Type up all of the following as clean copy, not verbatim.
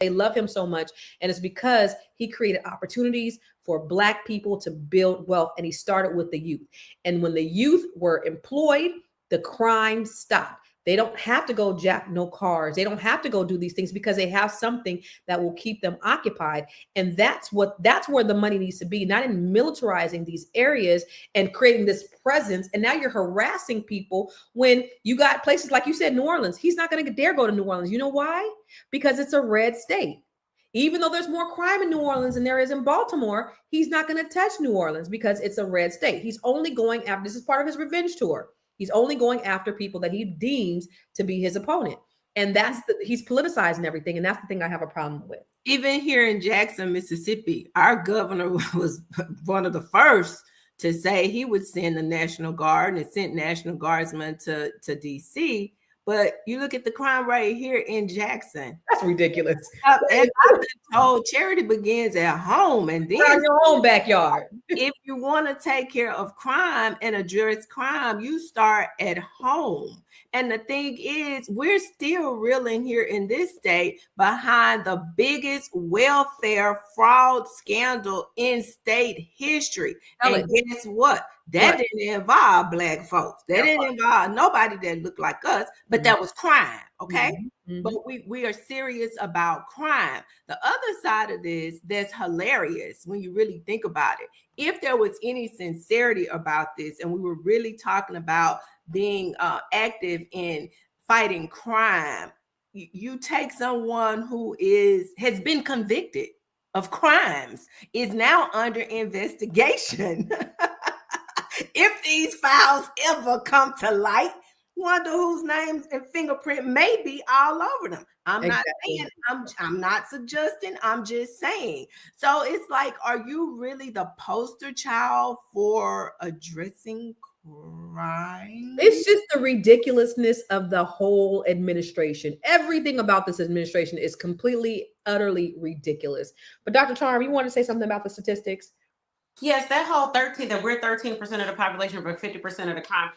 They love him so much. And it's because he created opportunities for Black people to build wealth. And he started with the youth. And when the youth were employed, the crime stopped. They don't have to go jack no cars. They don't have to go do these things because they have something that will keep them occupied. And that's where the money needs to be, not in militarizing these areas and creating this presence. And now you're harassing people when you got places like you said, New Orleans. He's not going to dare go to New Orleans. You know why? Because it's a red state. Even though there's more crime in New Orleans than there is in Baltimore, he's not going to touch New Orleans because it's a red state. He's only going after, this is part of his revenge tour. He's only going after people that he deems to be his opponent. And he's politicizing everything. And that's the thing I have a problem with. Even here in Jackson, Mississippi, our governor was one of the first to say he would send the National Guard, and sent National Guardsmen to DC. But you look at the crime rate here in Jackson. That's ridiculous. And I've been told charity begins at home, and then in your own backyard. If you want to take care of crime and address crime, you start at home. And the thing is, we're still reeling here in this state behind the biggest welfare fraud scandal in state history. And guess what? That didn't involve Black folks. That didn't involve nobody that looked like us, but that was crime, okay? But we are serious about crime. The other side of this that's hilarious when you really think about it. If there was any sincerity about this, and we were really talking about being active in fighting crime, you take someone who has been convicted of crimes, is now under investigation. If these files ever come to light, wonder whose names and fingerprint may be all over them. I'm not saying, I'm not suggesting, I'm just saying. So it's like, are you really the poster child for addressing crime? It's just the ridiculousness of the whole administration. Everything about this administration is completely, utterly ridiculous. But Dr. Charm, you want to say something about the statistics? Yes, that whole that we're 13% of the population, but 50% of the crime,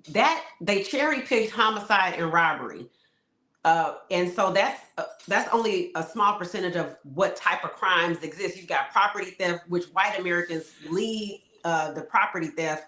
that they cherry picked homicide and robbery. And so that's only a small percentage of what type of crimes exist. You've got property theft, which white Americans lead the property theft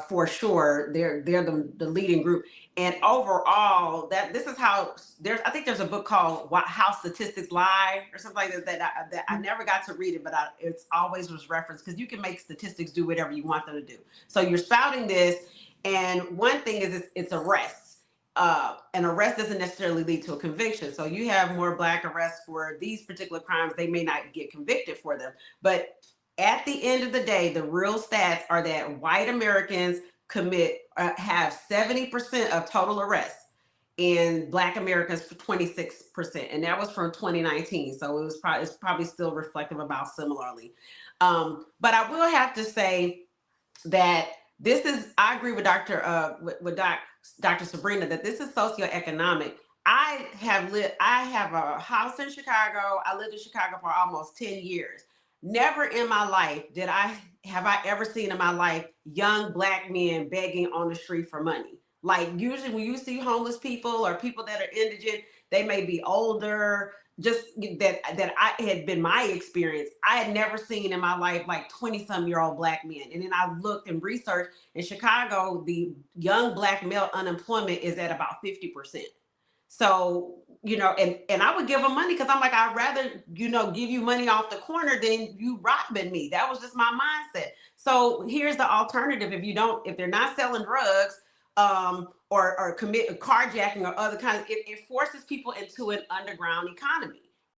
for sure. They're the leading group. And overall, this is how I think there's a book called How Statistics Lie or something like that. That I never got to read it, but it's always was referenced because you can make statistics do whatever you want them to do. So you're spouting this, and one thing is it's arrests. An arrest doesn't necessarily lead to a conviction. So you have more Black arrests for these particular crimes. They may not get convicted for them, but at the end of the day, the real stats are that white Americans have 70% of total arrests, and Black Americans for 26%, and that was from 2019. So it's probably still reflective about similarly. But I will have to say that I agree with Dr. Sabrina that this is socioeconomic. I have a house in Chicago. I lived in Chicago for almost 10 years. Never in my life have I ever seen in my life young Black men begging on the street for money. Like usually when you see homeless people or people that are indigent, they may be older. Just that I had been my experience. I had never seen in my life like 20-some-year-old Black men. And then I looked and researched in Chicago, the young Black male unemployment is at about 50%. So, and I would give them money because I'm like, I'd rather, give you money off the corner than you robbing me. That was just my mindset. So here's the alternative. If they're not selling drugs, or commit carjacking or other kinds, it forces people into an underground economy.